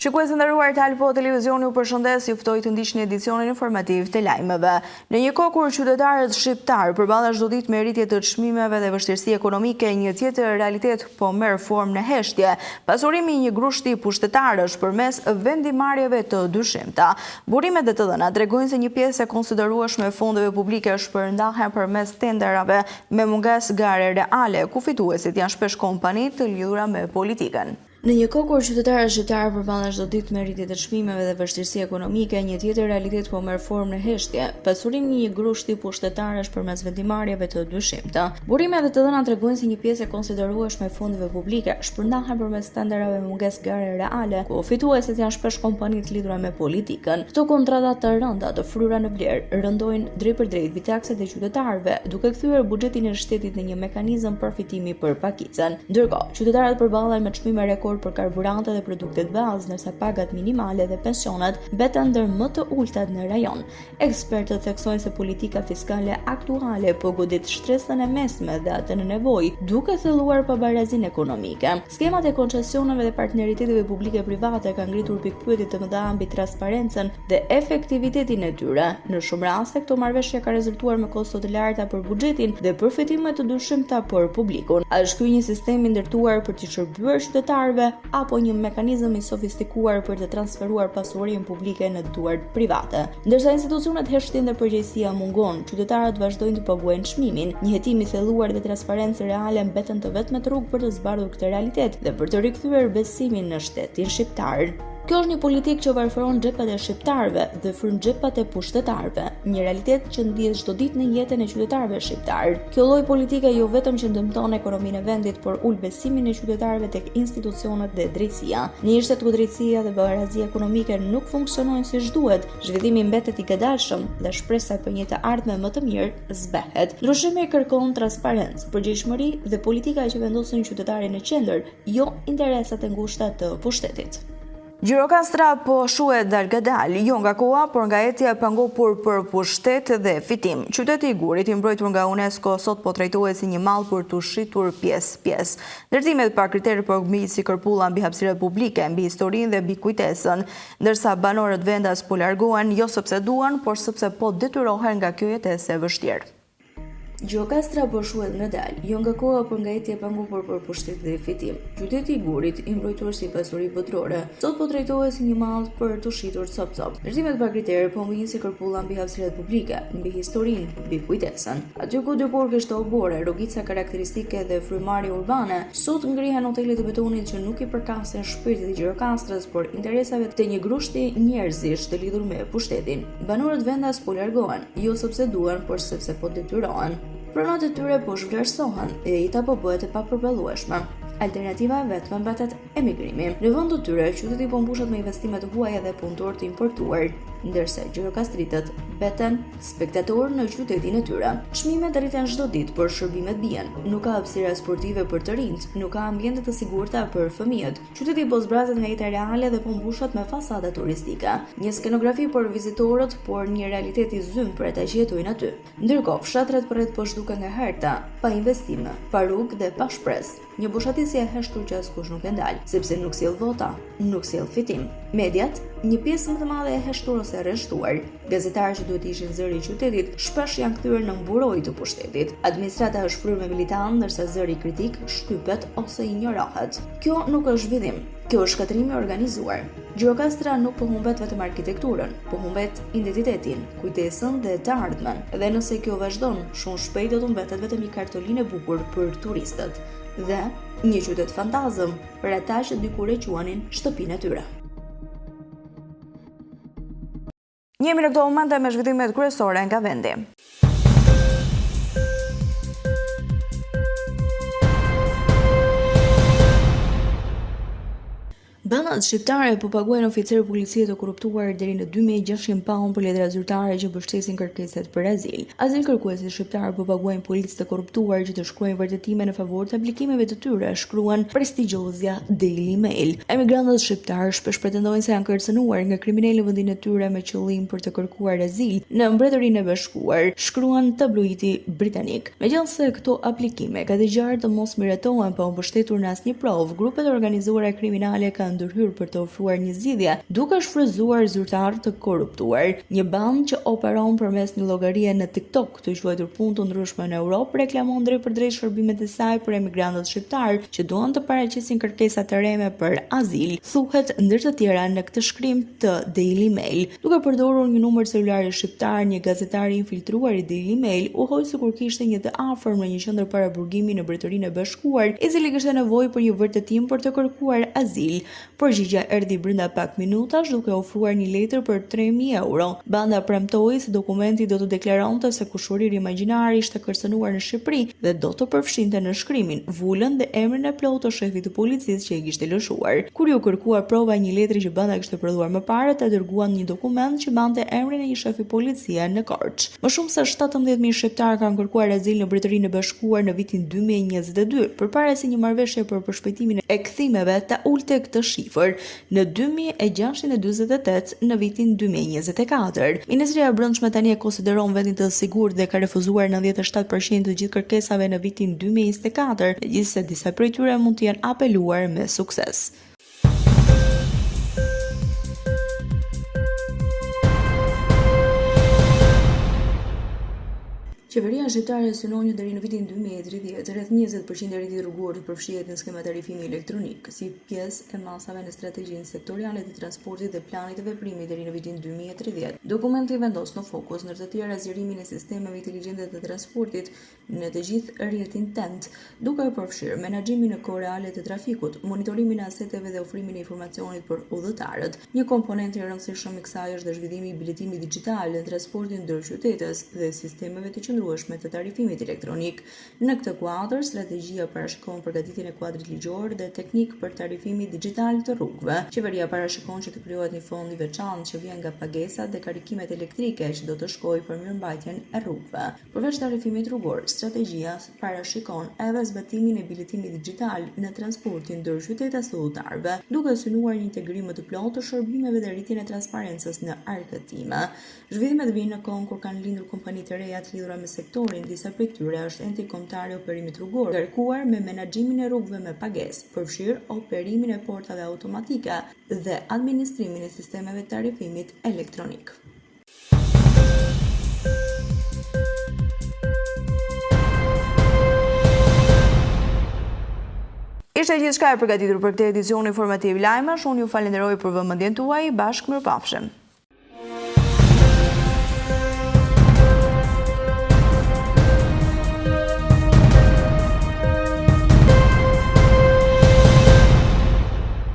Shikues të nderuar, Talpo Televizioni ju përshëndes, ju ftoj të ndiqni edicionin informativ të lajmeve. Në një kohë kur qytetarët shqiptar përballen çdo ditë me rritje të çmimeve dhe vështirësi ekonomike, një tjetër realitet po merr formë në heshtje. Pasurimi i një grushti pushtetarësh përmes vendimarrjeve të dyshimta. Burimet e të dhëna tregojnë se një pjesë e konsiderueshme e fondeve publike shpërndahen përmes tenderave me mungesë gare reale, ku fituesit janë shpesh kompani të lidhura me politikën. Në një kohë kur qytetarët shqiptarë përballen çdo ditë me rritje të çmimeve dhe vështirësi ekonomike, një tjetër realitet po merr formë në heshtje. Pasurimi i një grushti pushtetarësh përmes vendimarrjeve të dyshimta. Burimet e të dhëna tregojnë se një pjesë e konsiderueshme e fondeve publike shpërndahen përmes tenderave me mungesë gare reale, ku fituesit janë shpesh kompani të lidhura me politikën. Këto kontrata të rënda, të fryera në vlerë, rëndojnë drejt për drejt bitakset e qytetarëve, duke kthyer buxhetin e shtetit në një mekanizëm përfitimi për pakicën. Ndërkohë, qytetarët përballen me çmime rekord për karburante dhe produktet bazë, ndërsa pagat minimale dhe pensionet mbeten ndër më të ultat në rajon. Ekspertët theksojnë se politika fiskale aktuale po godit shtresën e mesme dhe atë në nevojë, duke thelluar pabarazinë ekonomike. Skemat e koncesioneve dhe partneriteteve publike-private kanë ngritur pikpyetje të mëdha mbi transparencën dhe efektivitetin e tyre. Në shumë raste, këto marrëveshje ka rezultuar me kosto të larta për buxhetin dhe përfitime të dyshimta për publikun. A është ky një sistem i ndërtuar për të shërbyer qytetarëve apo një mekanizëm i sofistikuar për të transferuar pasurinë publike në duart private? Ndërsa institucionet heshtin dhe përgjegjësia mungon, qytetarët vazhdojnë të paguajnë çmimin. Një hetim i thelluar dhe transparencë reale mbeten të vetmet rrugë për të zbardhur këtë realitet dhe për të rikthyer besimin në shtetin shqiptar. Kjo është një politikë që varfëron xhepat e shqiptarëve dhe fryn xhepat e pushtetarëve, një realitet që ndjehet çdo ditë në jetën e qytetarëve shqiptar. Kjo lloj politike jo vetëm që dëmton ekonominë e vendit, por ul besimin e qytetarëve tek institucionet dhe drejtësia. Në një shtet ku drejtësia dhe barazia ekonomike nuk funksionojnë siç duhet, zhvillimi mbetet i këdalshëm dhe shpresa për një të ardhme më të mirë zbehet. Ndryshimi kërkon transparencë, përgjegjësi dhe politika që vendosin qytetarin në qendër, jo interesat e ngushta të pushtetit. Gjirokastra po shuhet dalgadal, jo nga koha, por nga etja e pangopur për pushtet dhe fitim. Qyteti i Gurit, i mbrojtur nga UNESCO, sot po trajtohet si një mall për të shitur pjesë. Ndërtimet pa kriter për gmijë si kërpulla mbi hapësirat publike, mbi historinë dhe mbi kujtesën, ndërsa banorët vendas po largohen jo sepse duan, por sepse po detyrohen nga kjo jetesë e vështirë. Gjirokastra po shuhet ngadalë, jo nga koha, por nga etja e pangopur për pushtet dhe fitim. Qyteti i Gurit, i mbrojtur si pasuri botrore, sot po trajtohet si një mall për të shitur cop-cop. Ndërtimet pa kriter po ngjihen si kërpulla mbi hapësirat publike, mbi historinë, mbi kujtesën. Aty ku dikur kishte obore, rrogica karakteristike dhe frymarrje urbane, sot ngrihen hotele të betonit që nuk i përkasin shpirtit të Gjirokastrës, por interesave të një grushti njerëzish të lidhur me pushtetin. Banorët vendas po largohen, jo sepse duan, por sepse po detyrohen. Pronat e tyre po zhvlerësohen dhe jeta po bëhet e papërballlueshme. Alternativa e vetme mbetet emigrimi. Në vend të tyre, qyteti po mbushet me investime të huaja dhe punëtor të importuar, ndërsa gjirokastritët mbeten spektatorë në qytetin e tyre. Çmimet rriten çdo ditë, por shërbimet bien. Nuk ka hapësira sportive për të rinjt, nuk ka ambiente të sigurta për fëmijët. Qyteti po zbrazet nga jeta reale dhe po mbushet me fasada turistike. Një skenografi për vizitorët, por një realitet i zymë për ata që jetojnë aty. Ndërkohë, fshatrat përreth po zhduken nga herta, pa investime, pa rrugë dhe pa shpresë. Një boshatisje e heshtur që askush nuk e ndal, sepse nuk sjell vota, nuk sjell fitim. Mediat, një pjesë më të madhe e heshtur ose arrestuar. Gazetarët që duhet ishin zëri i qytetit shpesh janë kthyer në mburojtje të pushtetit. Administrata është fryrë me militant, ndërsa zëri kritik shtypet ose injorohet. Kjo nuk është zhvillim, kjo është shkatërrim i organizuar. Gjirokastra nuk po humbet vetëm arkitekturën, po humbet identitetin, kujtesën dhe të ardhmen. Dhe nëse kjo vazhdon, shumë shpejt do të mbetet vetëm një kartolinë e bukur për turistët dhe një qytet fantazëm për ata që dikur e quanin shtëpinë e tyre. Jemi në këto momente me zhvillimet kryesore nga vendi. Banat shqiptare po paguajnë oficerë policie të korruptuar deri në 2600 pound për letra zyrtare që mbështesin kërkesat për azil. Azil kërkuesit shqiptar po paguajnë policë të korruptuar që të shkruajnë vërtetime në favor të aplikimeve të tyre, shkruan prestigjozja Daily Mail. Emigrantët shqiptar shpesh pretendojnë se janë kërcënuar nga kriminalë në vendin e tyre me qëllim për të kërkuar azil në Mbretërinë e Bashkuar, shkruan tabloidi britanik. Megjithëse këto aplikime ka dëgjuar të mos miratohen pa u mbështetur në asnjë provë, grupet organizuara kriminale kanë ndërhyrë për të ofruar një zgjidhje, duke shfrytzuar zyrtar të korruptuar. Një bandë që operon përmes një llogarie në TikTok, të quajtur Punë të Ndryshme në Europë, reklamon drejtpërdrejt shërbimet e saj për emigrantët shqiptar që duan të paraqisin kërkesa të reme për azil, thuhet ndër të tjera në këtë shkrim të Daily Mail. Duke përdorur një numër celulari shqiptar, një gazetar i infiltruar i Daily Mail u hoq sikur kishte një të afërm në një qendër paraburgimi në Mbretërinë e Bashkuar, i cili kishte nevojë për një vërtetim për të kërkuar azil. Përgjigjja erdhi brenda pak minutash duke ofruar një letër për 3.000 euro. Banda premtoi se dokumenti do të deklaronte se kushërir imagjinar ishte kërcënuar në Shqipëri dhe do të përfshinte në shkrimin vulën dhe emrin e plotë të shefit të policisë që i kishte lëshuar. Kur ju kërkuar prova një letri që banda kishte prodhuar më parë, të dërguan një dokument që bante emrin e një shefi policie në Korç. Më shumë se 17.000 shqiptarë kanë kërkuar azil në Mbretërinë e Bashkuar në vitin 2022, përpara se një marrëveshje për përshpejtimin e kthimeve ta ulte këtë shifër në 2648 në vitin 2024. Ministria e Brendshme tani e konsideron vendin të sigurt dhe ka refuzuar 97% të gjithë kërkesave në vitin 2024, megjithëse disa prej tyre mund të jenë apeluar me sukses. Qeveria shqiptare synon që deri në vitin 2030 rreth 20% e rritit rrugor të përfshihet në skema tarifimi elektronik, si pjesë e masave në strategjinë sektoriale të transportit dhe planit të veprimit deri në vitin 2030. Dokumenti vendos në fokus ndër të tjera zgjerimin e sistemeve inteligjente të transportit në të gjithë rrjetin TEN-T, duke përfshirë menaxhimin në kohë reale të trafikut, monitorimin e aseteve dhe ofrimin e informacionit për udhëtarët. Një komponent i rëndësishëm i kësaj është zhvillimi i biletimit digjital në transportin ndërqytetës dhe sistemeve të qëndrueshme të tarifimit elektronik. Në këtë kuadër, strategjia parashikon përgatitjen e kuadrit ligjor dhe teknik për tarifimin digjital të rrugëve. Qeveria parashikon që të krijohet një fond i veçantë që vjen nga pagesat dhe karikimet elektrike që do të shkojë për mirëmbajtjen e rrugëve. Përveç tarifimit rrugor, strategjia parashikon edhe zbatimin e biletimit digjital në transportin ndërqytetas të udhëtarëve, duke synuar një integrim më të plotë të shërbimeve dhe rritjen e transparencës në arkëtime. Zhvillimet vijnë në kohë kur kanë lindur kompani të reja të lidhura me sektorin, disa prej tyre është enti kombëtar i operimit rrugor, ngarkuar me menaxhimin e rrugëve me pagesë, përfshir operimin e portave automatike dhe administrimin e sistemeve të tarifimit elektronik. Ishte gjithçka e përgatitur për këtë edicion informativ lajmesh. Unë ju falenderoj për vëmendjen tuaj. Bashkë mirupafshim.